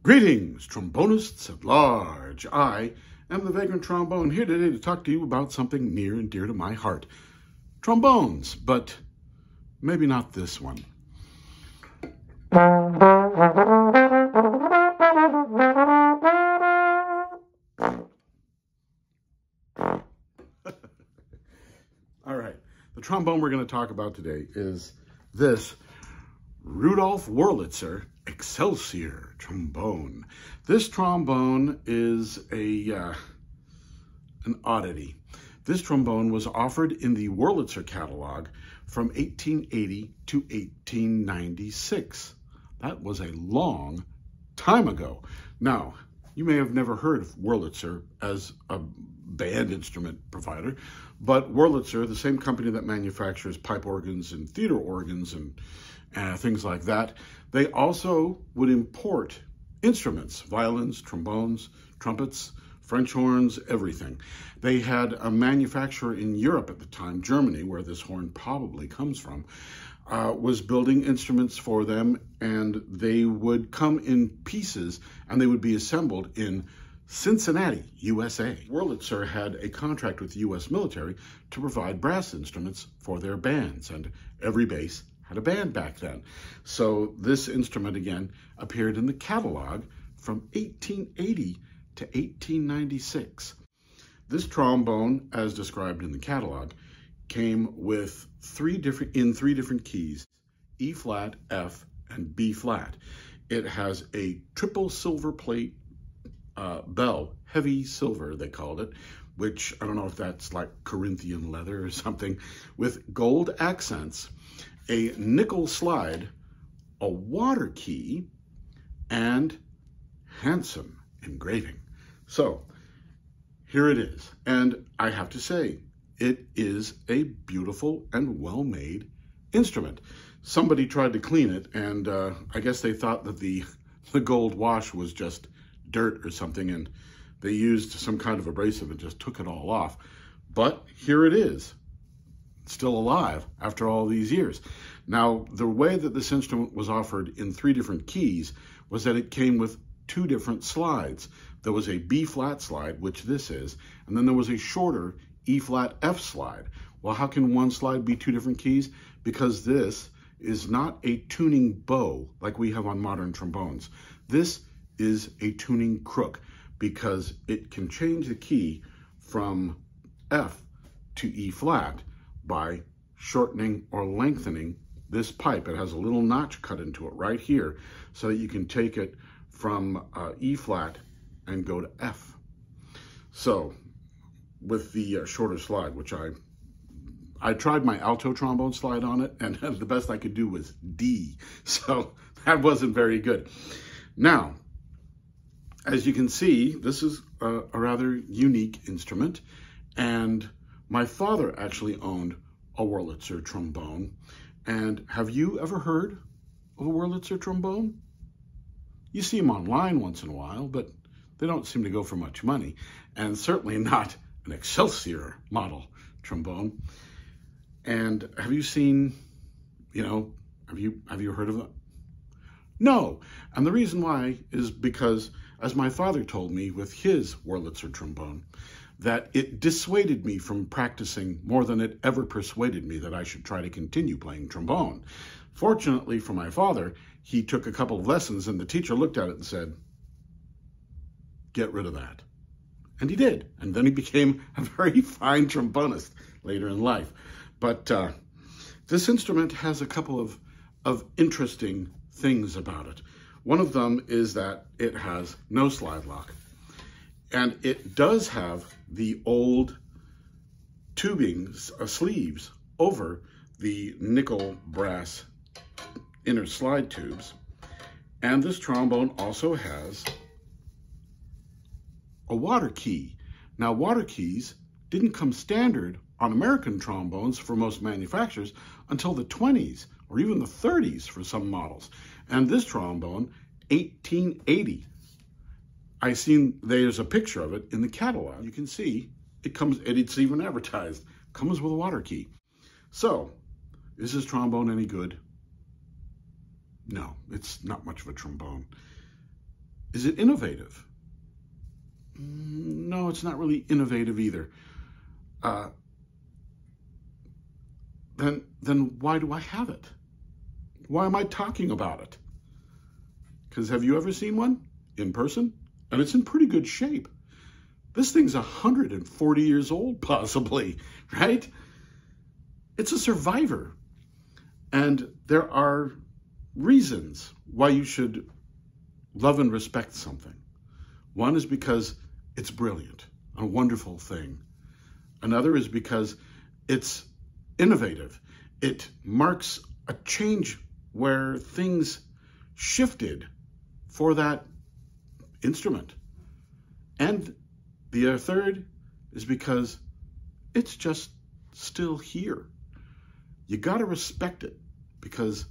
Greetings, trombonists at large. I am the Vagrant Trombone, here today to talk to you about something near and dear to my heart. Trombones, but maybe not this one. All right, the trombone we're going to talk about today is this Wurlitzer Excelsior trombone. This trombone is an oddity. This trombone was offered in the Wurlitzer catalog from 1880 to 1896. That was a long time ago. Now, you may have never heard of Wurlitzer as a band instrument provider, but Wurlitzer, the same company that manufactures pipe organs and theater organs and things like that, they also would import instruments, violins, trombones, trumpets, French horns, everything. They had a manufacturer in Europe at the time, Germany, where this horn probably comes from, was building instruments for them, and they would come in pieces and they would be assembled in Cincinnati, USA. Wurlitzer had a contract with the U.S. military to provide brass instruments for their bands, and every base had a band back then. So this instrument, again, appeared in the catalog from 1880 to 1896. This trombone, as described in the catalog, came with three different keys: E flat, F, and B flat. It has a triple silver plate bell, heavy silver they called it, which I don't know if that's like Corinthian leather or something, with gold accents, a nickel slide, a water key, and handsome engraving. So here it is, and I have to say, it is a beautiful and well-made instrument. Somebody tried to clean it, and I guess they thought that the gold wash was just dirt or something, and they used some kind of abrasive and just took it all off. But here it is, still alive after all these years. Now, the way that this instrument was offered in three different keys was that it came with two different slides. There was a B flat slide, which this is, and then there was a shorter E flat F slide. Well, how can one slide be two different keys? Because this is not a tuning bow like we have on modern trombones. This is a tuning crook, because it can change the key from F to E flat by shortening or lengthening this pipe. It has a little notch cut into it right here so that you can take it from E flat and go to F. So with the shorter slide, which I tried my alto trombone slide on it, and the best I could do was D. So that wasn't very good. Now, as you can see, this is a rather unique instrument, and my father actually owned a Wurlitzer trombone. And have you ever heard of a Wurlitzer trombone? You see them online once in a while, but they don't seem to go for much money, and certainly not an Excelsior model trombone. And have you seen, have you heard of them? No. And the reason why is because, as my father told me with his Wurlitzer trombone, that it dissuaded me from practicing more than it ever persuaded me that I should try to continue playing trombone. Fortunately for my father, he took a couple of lessons, and the teacher looked at it and said, "Get rid of that." And he did. And then he became a very fine trombonist later in life. But this instrument has a couple of interesting things about it. One of them is that it has no slide lock. And it does have the old tubing sleeves over the nickel brass inner slide tubes. And this trombone also has a water key. Now, water keys didn't come standard on American trombones for most manufacturers until the 20s or even the 30s for some models. And this trombone, 1880. There's a picture of it in the catalog. You can see it's even advertised, comes with a water key. So, is this trombone any good? No, it's not much of a trombone. Is it innovative? No, it's not really innovative either. Then why do I have it? Why am I talking about it? Because have you ever seen one in person? And it's in pretty good shape. This thing's 140 years old, possibly, right? It's a survivor. And there are reasons why you should love and respect something. One is because it's brilliant, a wonderful thing. Another is because it's innovative. It marks a change where things shifted for that instrument. And the third is because it's just still here. You got to respect it because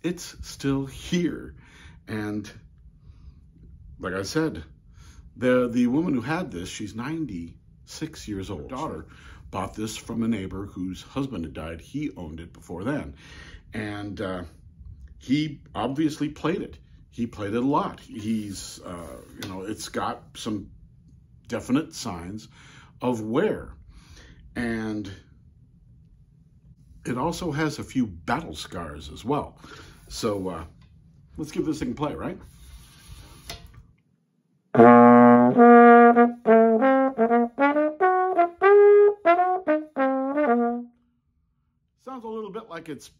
it's still here. And like I said, the woman who had this, she's 96 years old. Her daughter bought this from a neighbor whose husband had died. He owned it before then. And he obviously played it. He played it a lot. He's, it's got some definite signs of wear. And it also has a few battle scars as well. So let's give this thing a play, right? Sounds a little bit like it's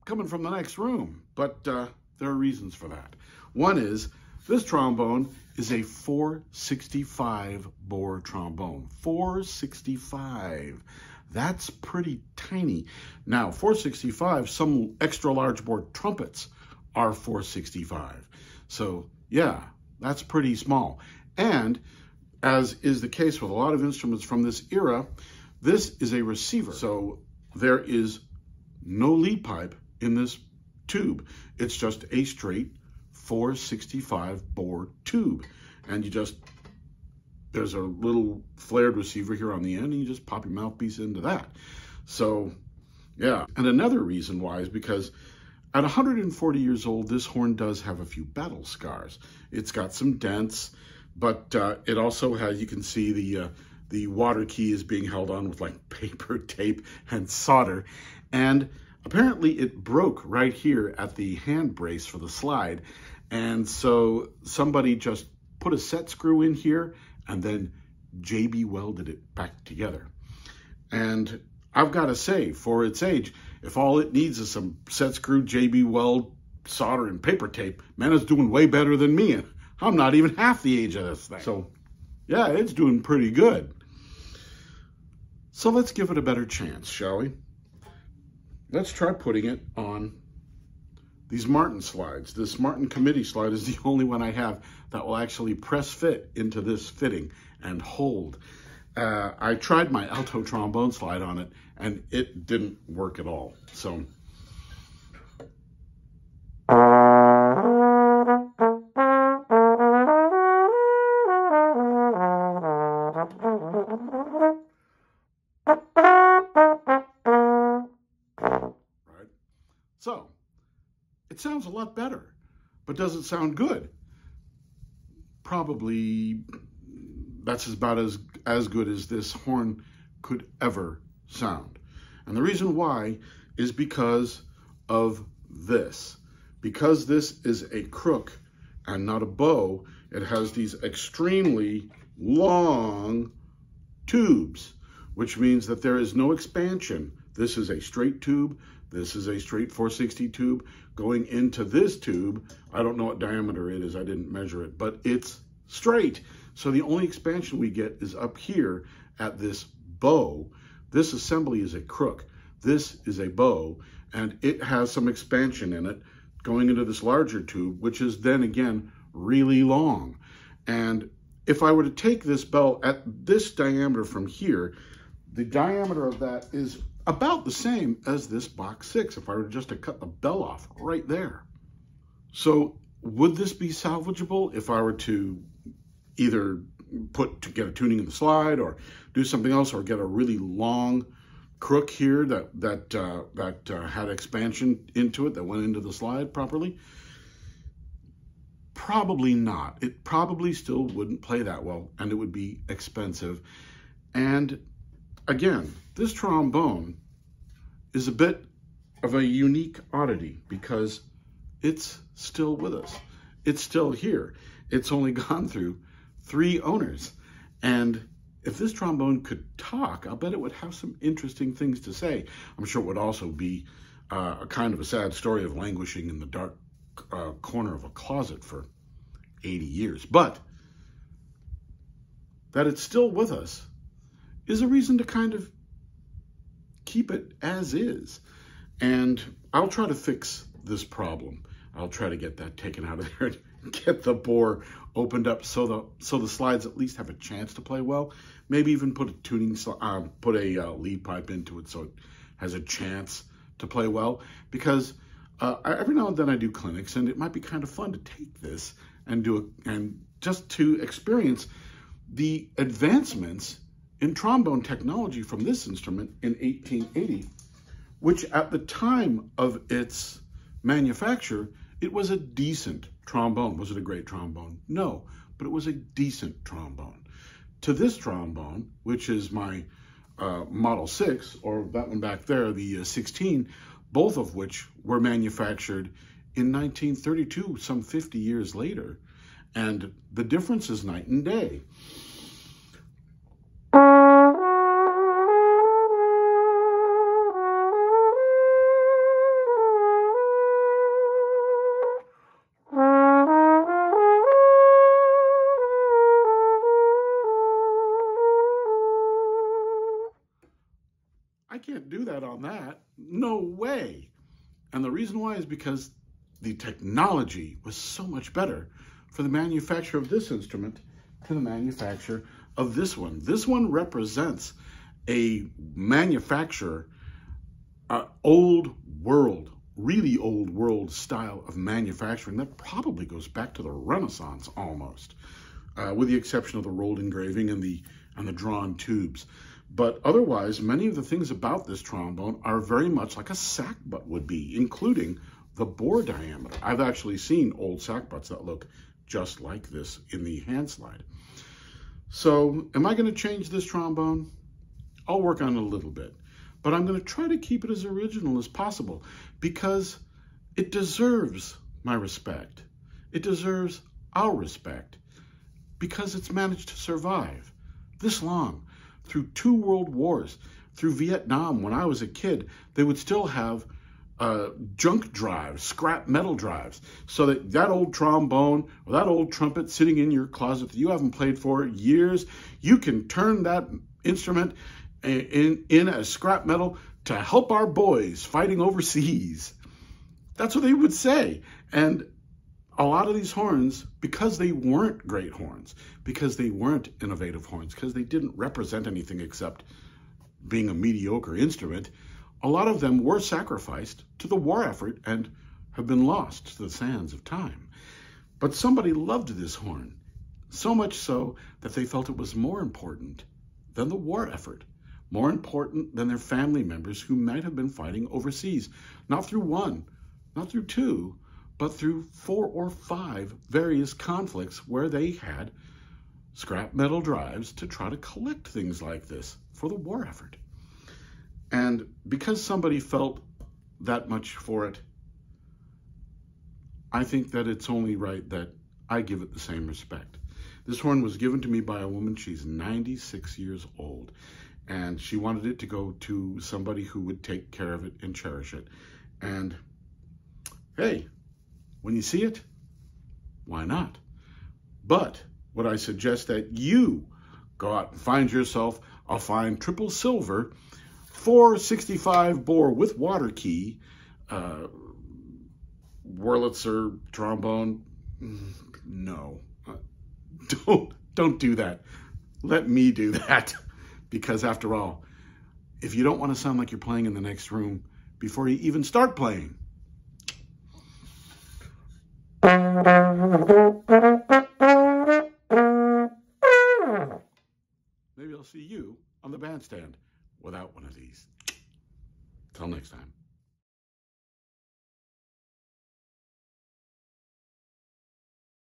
coming from the next room, but there are reasons for that. One is this trombone is a 465 bore trombone. 465. That's pretty tiny. Now, 465, some extra large bore trumpets are 465. So, yeah, that's pretty small. And as is the case with a lot of instruments from this era, this is a receiver. So there is no lead pipe in this tube. It's just a straight 465 bore tube. And there's a little flared receiver here on the end, and you just pop your mouthpiece into that. So, yeah. And another reason why is because at 140 years old, this horn does have a few battle scars. It's got some dents, but it also has, you can see the water key is being held on with like paper tape and solder. And apparently it broke right here at the hand brace for the slide. And so somebody just put a set screw in here and then JB welded it back together. And I've got to say, for its age, if all it needs is some set screw, JB weld, solder, and paper tape, man, it's doing way better than me. I'm not even half the age of this thing. So, yeah, it's doing pretty good. So let's give it a better chance, shall we? Let's try putting it on these Martin slides. This Martin committee slide is the only one I have that will actually press fit into this fitting and hold. I tried my alto trombone slide on it, and it didn't work at all. So, right? So, it sounds a lot better, but does it sound good? Probably that's about as good as this horn could ever sound. And the reason why is because of this. Because this is a crook and not a bow, it has these extremely long tubes, which means that there is no expansion. This is a straight tube. This is a straight 460 tube going into this tube. I don't know what diameter it is. I didn't measure it, but it's straight. So the only expansion we get is up here at this bow. This assembly is a crook. This is a bow, and it has some expansion in it going into this larger tube, which is then again really long. And if I were to take this bell at this diameter from here, the diameter of that is about the same as this box 6 if I were just to cut the bell off right there. So would this be salvageable if I were to either get a tuning in the slide or do something else, or get a really long crook here that had expansion into it that went into the slide properly? Probably not. It probably still wouldn't play that well, and it would be expensive. And again, this trombone is a bit of a unique oddity because it's still with us. It's still here. It's only gone through 3 owners. And if this trombone could talk, I'll bet it would have some interesting things to say. I'm sure it would also be a kind of a sad story of languishing in the dark corner of a closet for 80 years. But that it's still with us is a reason to kind of keep it as is. And I'll try to fix this problem. I'll try to get that taken out of there and get the bore opened up so the slides at least have a chance to play well. Maybe even put a tuning, put a lead pipe into it so it has a chance to play well. Because every now and then I do clinics, and it might be kind of fun to take this and just to experience the advancements in trombone technology from this instrument in 1880, which at the time of its manufacture, it was a decent trombone. Was it a great trombone? No, but it was a decent trombone. To this trombone, which is my Model 6, or that one back there, the 16, both of which were manufactured in 1932, some 50 years later, and the difference is night and day. I can't do that on that. No way. And the reason why is because the technology was so much better for the manufacture of this instrument to the manufacture of this one. This one represents a manufacturer, old world, really old world style of manufacturing that probably goes back to the Renaissance almost, with the exception of the rolled engraving and the drawn tubes. But otherwise, many of the things about this trombone are very much like a sack butt would be, including the bore diameter. I've actually seen old sack butts that look just like this in the hand slide. So am I going to change this trombone? I'll work on it a little bit, but I'm going to try to keep it as original as possible because it deserves my respect. It deserves our respect because it's managed to survive this long. Through 2 world wars, through Vietnam, when I was a kid, they would still have junk drives, scrap metal drives, so that old trombone or that old trumpet sitting in your closet that you haven't played for years, you can turn that instrument in as scrap metal to help our boys fighting overseas. That's what they would say. And a lot of these horns, because they weren't great horns, because they weren't innovative horns, because they didn't represent anything except being a mediocre instrument, a lot of them were sacrificed to the war effort and have been lost to the sands of time. But somebody loved this horn, so much so that they felt it was more important than the war effort, more important than their family members who might have been fighting overseas, not through 1, not through 2, but through 4 or 5 various conflicts where they had scrap metal drives to try to collect things like this for the war effort. And because somebody felt that much for it, I think that it's only right that I give it the same respect. This horn was given to me by a woman. She's 96 years old, and she wanted it to go to somebody who would take care of it and cherish it. And hey, when you see it, why not? But would I suggest that you go out and find yourself a fine triple silver 465 bore with water key Wurlitzer trombone? No, don't do that. Let me do that, because after all, if you don't want to sound like you're playing in the next room before you even start playing, maybe I'll see you on the bandstand without one of these. Till next time.